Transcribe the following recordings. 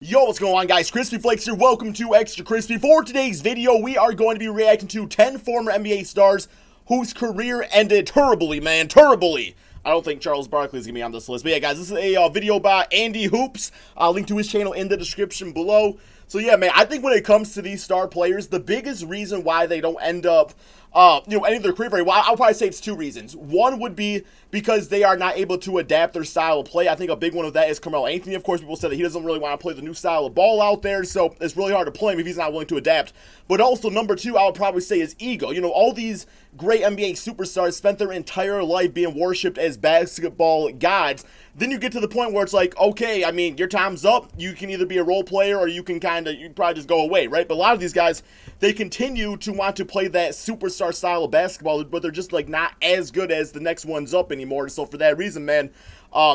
Yo, what's going on, guys? Crispy Flakes here. Welcome to Extra Crispy. For today's video, we are going to be reacting to 10 former NBA stars whose career ended terribly, man. Terribly. I don't think Charles Barkley is going to be on this list. But yeah, guys, this is a video by Andy Hoops. I'll link to his channel in the description below. So yeah, man, I think when it comes to these star players, the biggest reason why they don't end up ending their career very well, I'll probably say it's two reasons. One would be because they are not able to adapt their style of play. I think a big one of that is Carmelo Anthony. Of course, people said that he doesn't really want to play the new style of ball out there, so it's really hard to play him if he's not willing to adapt. But also, number two, I would probably say is ego. You know, all these great NBA superstars spent their entire life being worshipped as basketball gods. Then you get to the point where it's like, okay, I mean, your time's up. You can either be a role player or you can you probably just go away, right? But a lot of these guys, they continue to want to play that superstar style of basketball, but they're just like not as good as the next ones up anymore. So for that reason, man,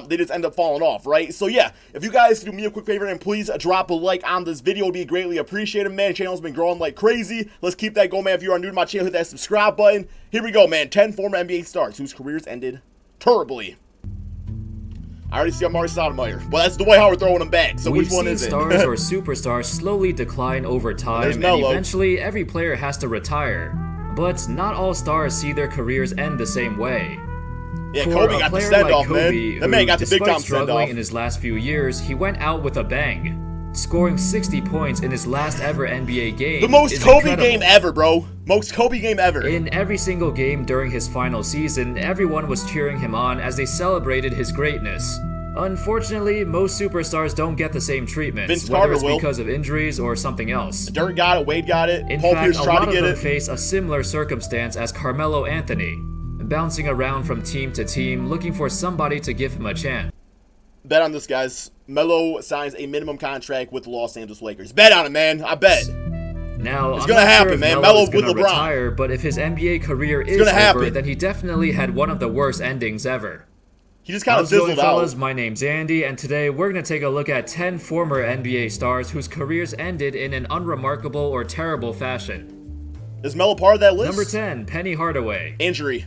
they just end up falling off, right? So yeah, if you guys do me a quick favor and please drop a like on this video, it would be greatly appreciated, man. The channel's been growing like crazy. Let's keep that going, man. If you are new to my channel, hit that subscribe button. Here we go, man. 10 former NBA stars whose careers ended terribly. I already see Amari Stoudemire. Well, that's the way how we're throwing them back. So which one is it? Stars or superstars slowly decline over time, and eventually every player has to retire. But not all stars see their careers end the same way. Yeah, Kobe got the send-off, man. That man got the big-time send-off. In his last few years, he went out with a bang, scoring 60 points in his last ever NBA game. The most Kobe game ever, bro. Most Kobe game ever. In every single game during his final season, everyone was cheering him on as they celebrated his greatness. Unfortunately, most superstars don't get the same treatment, whether it's because of injuries or something else. Dirk got it, Wade got it, In fact, a lot of them face a similar circumstance as Carmelo Anthony, bouncing around from team to team, looking for somebody to give him a chance. Bet on this, guys. Melo signs a minimum contract with the Los Angeles Lakers. Bet on it, man. I bet. Now, it's gonna happen, man. Melo with LeBron. Retire, but if his NBA career is over, then he definitely had one of the worst endings ever. He just kind of fizzled out. Fellas, my name's Andy, and today we're going to take a look at 10 former NBA stars whose careers ended in an unremarkable or terrible fashion. Is Melo part of that list? Number 10, Penny Hardaway. Injury.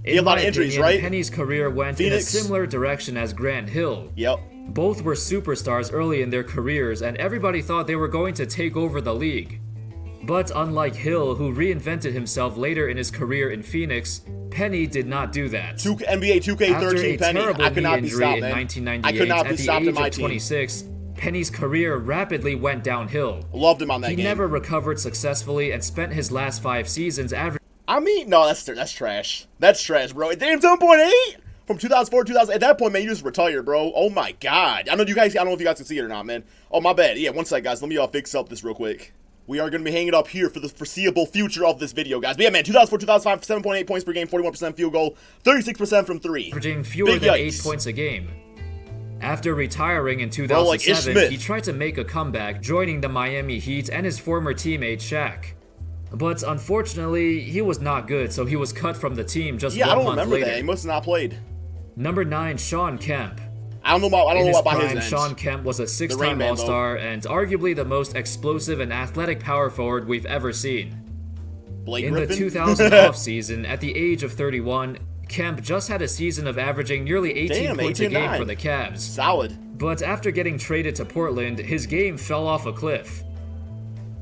He had a lot of injuries, right? Penny's career went in a similar direction as Grant Hill. Yep. Both were superstars early in their careers, and everybody thought they were going to take over the league. But unlike Hill, who reinvented himself later in his career in Phoenix, Penny did not do that. NBA 2K13 Penny. I could not be stopped, man. In 1998, I could not be stopped in my team. 26, Penny's career rapidly went downhill. Loved him on that game. He never recovered successfully and spent his last 5 seasons averaging. I mean, no, that's trash. That's trash, bro. Damn, 7.8 from 2004 to 2000. At that point, man, you just retired, bro. Oh my god. I don't know if you guys can see it or not, man. Oh my bad. Yeah, one sec, guys. Let me fix up this real quick. We are going to be hanging up here for the foreseeable future of this video, guys. But yeah, man, 2004-2005, 7.8 points per game, 41% field goal, 36% from 3. Averaging fewer than 8 points a game. After retiring in 2007, he tried to make a comeback, joining the Miami Heat and his former teammate Shaq. But unfortunately, he was not good, so he was cut from the team just 1 month later. Yeah, I don't remember that. He must have not played. Number 9, Shawn Kemp. I don't know about his end. Shawn Kemp was a 6-time All-Star and arguably the most explosive and athletic power forward we've ever seen. In the 2000 offseason, at the age of 31, Kemp just had a season of averaging nearly 18 points a game for the Cavs. Solid. But after getting traded to Portland, his game fell off a cliff.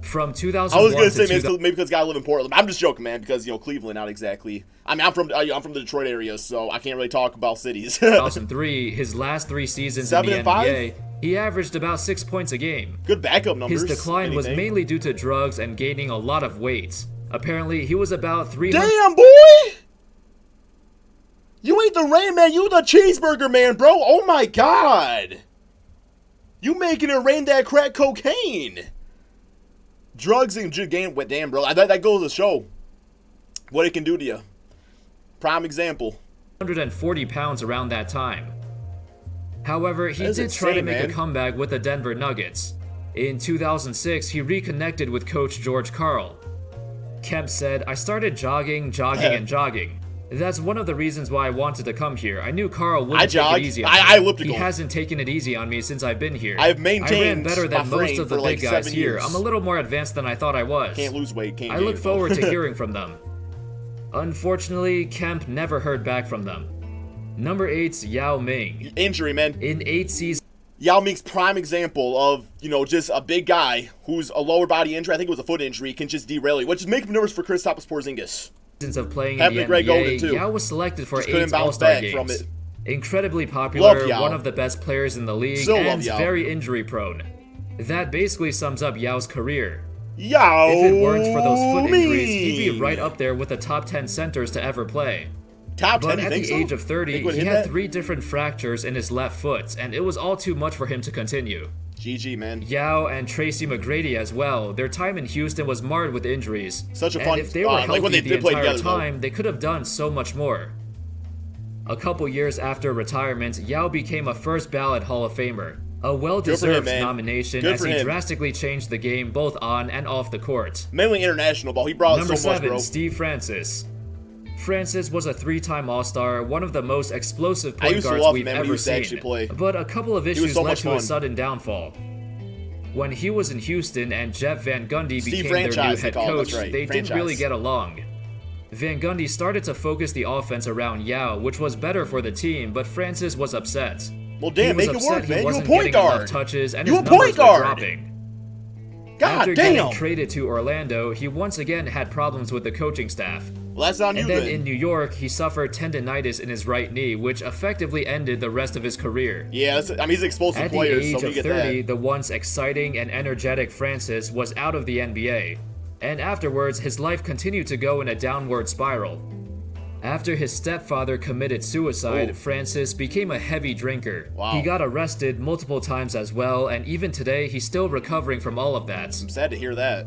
From 2001 I was gonna say maybe because guy live in Portland. I'm just joking, man, because Cleveland, not exactly. I mean, I'm from the Detroit area, so I can't really talk about cities. 2003, his last 3 seasons in the NBA, he averaged about 6 points a game. Good backup numbers. His decline was mainly due to drugs and gaining a lot of weight. Apparently, he was about 300. Damn, boy! You ain't the Rain Man, you the cheeseburger man, bro. Oh my god! You making it rain that crack cocaine. Drugs and gain, damn, bro. That goes to show what it can do to you. Prime example. 140 pounds around that time. However, he did try to make a comeback with the Denver Nuggets. In 2006, he reconnected with coach George Karl. Kemp said, "I started jogging, and jogging. That's one of the reasons why I wanted to come here. I knew Karl wouldn't take it easy on me. I elliptical. He hasn't taken it easy on me since I've been here. I've maintained I ran better than most of the big guys here. I'm a little more advanced than I thought I was. Can't lose weight. I look forward to hearing from them." Unfortunately, Kemp never heard back from them. Number 8's Yao Ming. Injury, man. In 8 seasons. Yao Ming's prime example of, you know, just a big guy who's a lower body injury, I think it was a foot injury, can just derail you, which is making me nervous for Kristaps Porzingis. Of playing in the NBA, Yao was selected for 8 All-Star games. Incredibly popular, one of the best players in the league, and very injury prone. That basically sums up Yao's career. Yao If it weren't for those foot injuries, he'd be right up there with the top 10 centers to ever play. Top 10, but at the age of 30, he had 3 different fractures in his left foot, and it was all too much for him to continue. GG, man. Yao and Tracy McGrady as well. Their time in Houston was marred with injuries. Such a fun if they were healthy like when they the did play entire together, time, they could have done so much more. A couple years after retirement, Yao became a first-ballot Hall of Famer. A well-deserved nomination as he drastically changed the game both on and off the court. Mainly international ball. He brought Number so much, 7, bro. Steve Francis. Francis was a 3-time All-Star, one of the most explosive point guards we've ever seen. But a couple of issues led to a sudden downfall. When he was in Houston and Jeff Van Gundy became their new head coach, they didn't really get along. Van Gundy started to focus the offense around Yao, which was better for the team, but Francis was upset. Well, damn, make it work, man. You a point guard. Touches and his numbers were dropping. After getting traded to Orlando, he once again had problems with the coaching staff. Well, that's on you, then in New York, he suffered tendonitis in his right knee, which effectively ended the rest of his career. Yeah, I mean, he's an explosive player, so we get that. At the age of 30, the once exciting and energetic Francis was out of the NBA. And afterwards, his life continued to go in a downward spiral. After his stepfather committed suicide, Francis became a heavy drinker. He got arrested multiple times as well, and even today, he's still recovering from all of that. I'm sad to hear that.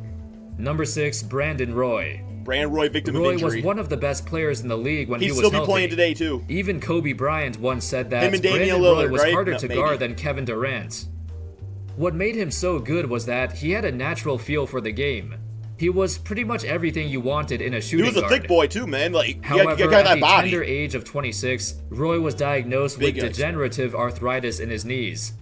Number 6, Brandon Roy. Brandon Roy, victim of injury. Roy was one of the best players in the league when he was healthy. He'd still be playing today, too. Even Kobe Bryant once said that Brandon Roy was harder to guard than Kevin Durant. What made him so good was that he had a natural feel for the game. He was pretty much everything you wanted in a shooting guard. He was a thick boy, too, man. Like, however, he got that at the tender age of 26, Roy was diagnosed with degenerative arthritis in his knees.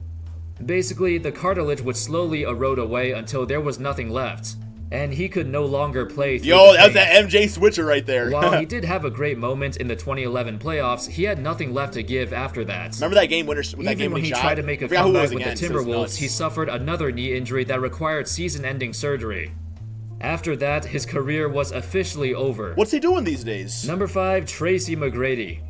Basically, the cartilage would slowly erode away until there was nothing left, and he could no longer play through Yo, that was that MJ switcher right there. While he did have a great moment in the 2011 playoffs, he had nothing left to give after that. Remember that game winner? Even when he tried to make a comeback with the Timberwolves, he suffered another knee injury that required season-ending surgery. After that, his career was officially over. What's he doing these days? Number 5, Tracy McGrady.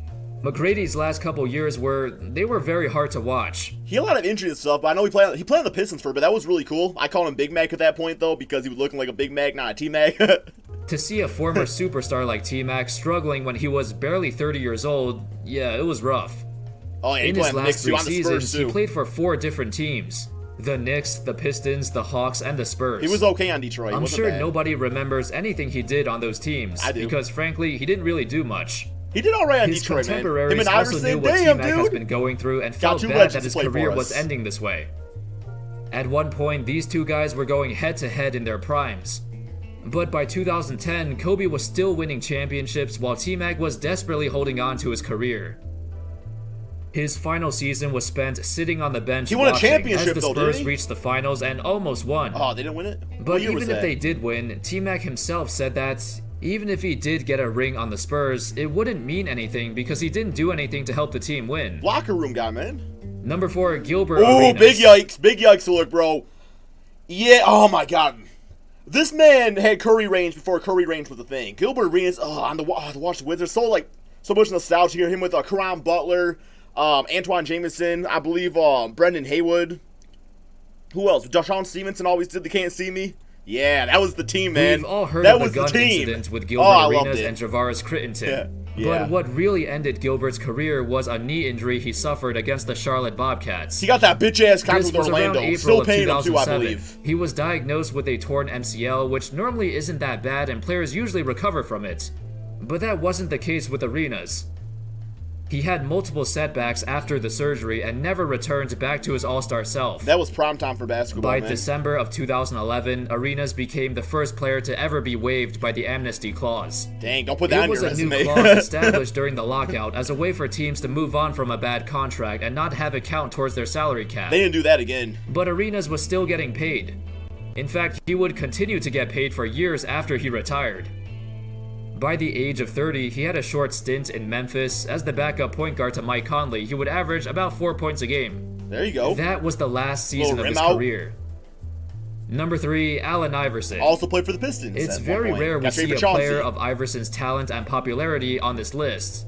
McGrady's last couple years were very hard to watch. He had a lot of injury and stuff, but I know he played on the Pistons for a bit. That was really cool. I called him Big Mac at that point, though, because he was looking like a Big Mac, not a T-Mac. To see a former superstar like T-Mac struggling when he was barely 30 years old, yeah, it was rough. Oh, yeah, in his last 3 seasons, he played for 4 different teams. The Knicks, the Pistons, the Hawks, and the Spurs. He was okay on Detroit. I'm sure nobody remembers anything he did on those teams. I do. Because, frankly, he didn't really do much. He did all right on His Detroit, man. Contemporaries Him and also Iverson, knew what T-Mac has been going through and felt bad that his career was ending this way. At one point, these two guys were going head-to-head in their primes. But by 2010, Kobe was still winning championships while T-Mac was desperately holding on to his career. His final season was spent sitting on the bench he won a championship, as the Spurs reached the finals and almost won. Oh, they didn't win it? But even if they did win, T-Mac himself said that even if he did get a ring on the Spurs, it wouldn't mean anything because he didn't do anything to help the team win. Locker room guy, man. Number 4, Gilbert Arenas. Big yikes. Big yikes alert, bro. Yeah, oh my god. This man had Curry range before Curry range was a thing. Gilbert Arenas, on the Washington Wizards, so much nostalgia here. Him with Caron Butler, Antoine Jameson, I believe Brendan Haywood. Who else? Deshaun Stevenson always did the Can't See Me. Yeah, that was the team, man. We've all heard that of was the gun incident with Gilbert Arenas and Javaris Crittenton. Yeah. But what really ended Gilbert's career was a knee injury he suffered against the Charlotte Bobcats. He got that bitch-ass contract with Orlando. April Still paying him too, I believe. He was diagnosed with a torn MCL, which normally isn't that bad and players usually recover from it. But that wasn't the case with Arenas. He had multiple setbacks after the surgery and never returned back to his all-star self. That was prime time for basketball, By man. December of 2011, Arenas became the first player to ever be waived by the amnesty clause. Dang, don't put that on your resume. It was a new clause established during the lockout as a way for teams to move on from a bad contract and not have it count towards their salary cap. They didn't do that again. But Arenas was still getting paid. In fact, he would continue to get paid for years after he retired. By the age of 30, he had a short stint in Memphis. As the backup point guard to Mike Conley, he would average about 4 points a game. There you go. That was the last season of his career. Number 3, Allen Iverson. Also played for the Pistons. It's very rare we see a player of Iverson's talent and popularity on this list.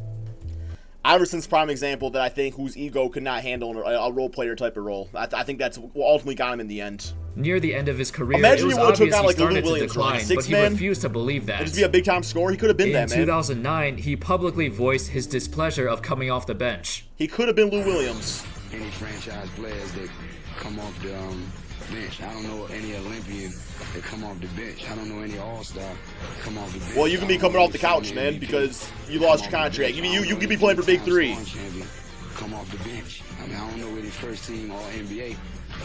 Iverson's prime example that I think whose ego could not handle a role player type of role. I think that's what ultimately got him in the end. Near the end of his career, imagine it was he would have took obvious on he like started Lou to Williams, decline, like but he refused to believe that. Just be a big time scorer. He could have been that, man. In 2009, he publicly voiced his displeasure of coming off the bench. He could have been Lou Williams. Any franchise players that come off the bench. I don't know any Olympian that come off the bench. I don't know any All-Star come off the bench. Well, you can be coming off the couch, man, because you lost your contract. You could be playing for Big Three. Come off the bench. I mean, I don't know any first team All NBA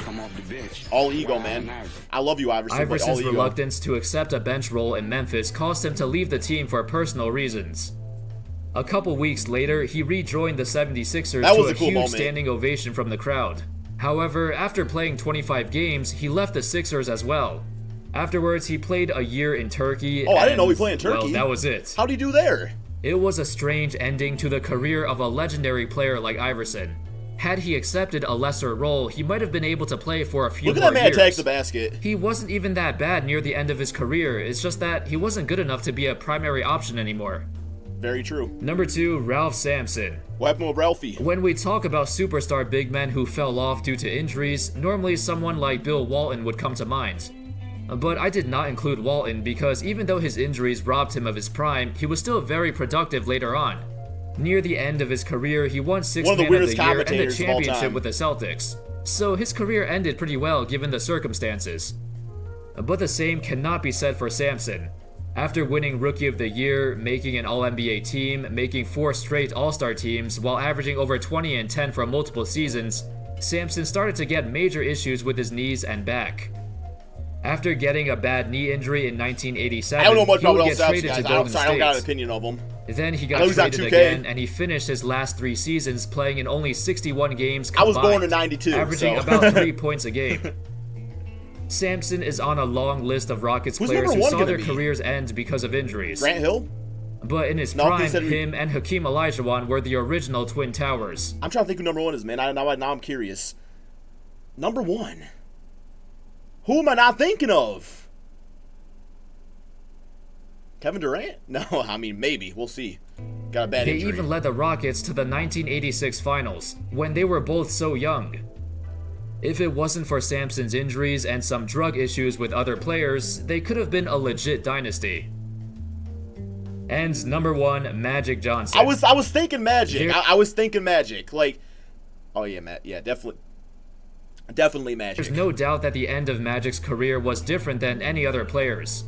come off the bench. All ego, man. I love you, Iverson. Iverson's reluctance to accept a bench role in Memphis caused him to leave the team for personal reasons. A couple weeks later, he rejoined the 76ers to a huge standing ovation from the crowd. However, after playing 25 games, he left the Sixers as well. Afterwards, he played a year in Turkey. Oh, I didn't know he played in Turkey. Well, that was it. How'd he do there? It was a strange ending to the career of a legendary player like Iverson. Had he accepted a lesser role, he might have been able to play for a few more years. Look at that man attack the basket. He wasn't even that bad near the end of his career. It's just that he wasn't good enough to be a primary option anymore. Very true. Number 2, Ralph Sampson. What happened with Ralphie? When we talk about superstar big men who fell off due to injuries, normally someone like Bill Walton would come to mind. But I did not include Walton because even though his injuries robbed him of his prime, he was still very productive later on. Near the end of his career, he won Sixth Man of the Year and the championship with the Celtics. So his career ended pretty well given the circumstances. But the same cannot be said for Sampson. After winning Rookie of the Year, making an All-NBA team, making 4 straight All-Star teams, while averaging over 20 and 10 for multiple seasons, Sampson started to get major issues with his knees and back. After getting a bad knee injury in 1987, I don't know much he would about get traded to Golden State. I don't got an opinion of him. Then he got traded again, and he finished his last 3 seasons playing in only 61 games combined, I was born in 92, averaging about 3 points a game. Sampson is on a long list of Rockets players who saw their careers end because of injuries. Grant Hill? But in his prime, him and Hakeem Olajuwon were the original Twin Towers. I'm trying to think who number 1 is, man. Now I'm curious. Number 1. Who am I not thinking of? Kevin Durant? No, I mean, maybe. We'll see. Got a bad injury. They even led the Rockets to the 1986 finals, when they were both so young. If it wasn't for Sampson's injuries and some drug issues with other players, they could have been a legit dynasty. And number 1, Magic Johnson. I was thinking Magic. I was thinking Magic. Like, oh yeah, Matt. Yeah, definitely Magic. There's no doubt that the end of Magic's career was different than any other player's.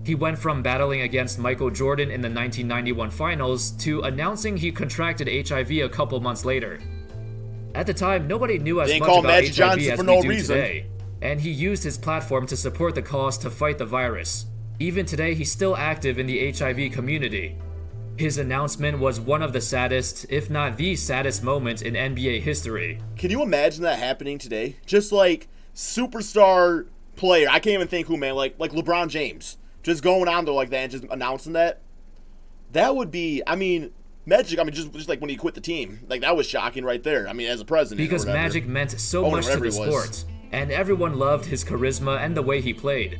He went from battling against Michael Jordan in the 1991 finals to announcing he contracted HIV a couple months later. At the time, nobody knew as much about Magic HIV Johnson as for we no do reason. today, and he used his platform to support the cause to fight the virus. Even today, he's still active in the HIV community. His announcement was one of the saddest, if not the saddest moment in NBA history. Can you imagine that happening today? Just like superstar player, I can't even think who, man, like LeBron James, just going on there like that and just announcing that. That would be, I mean, Magic, I mean, just like when he quit the team, like that was shocking right there. I mean, as a president, because Magic meant so much to the sport, and everyone loved his charisma and the way he played.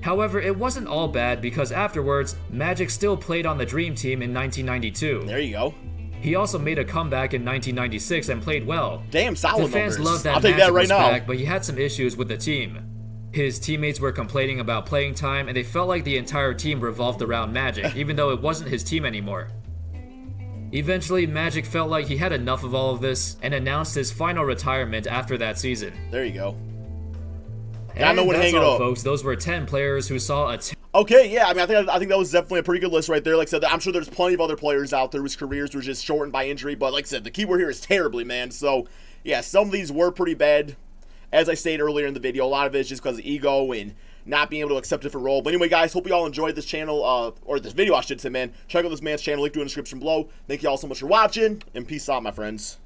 However, it wasn't all bad because afterwards, Magic still played on the Dream Team in 1992. There you go. He also made a comeback in 1996 and played well. Damn, solid numbers. The fans loved that I'll take Magic that right was now. Back, but he had some issues with the team. His teammates were complaining about playing time, and they felt like the entire team revolved around Magic, even though it wasn't his team anymore. Eventually, Magic felt like he had enough of all of this and announced his final retirement after that season. There you go. I know when to hang it up, folks. Those were 10 players who saw a. Okay, yeah. I mean, I think that was definitely a pretty good list right there. Like I said, I'm sure there's plenty of other players out there whose careers were just shortened by injury. But like I said, the key word here is terribly, man. So yeah, some of these were pretty bad. As I stated earlier in the video, a lot of it is just because of ego and not being able to accept a different role. But anyway, guys, hope you all enjoyed this channel, or this video, I should say, man. Check out this man's channel, link to it in the description below. Thank you all so much for watching, and peace out, my friends.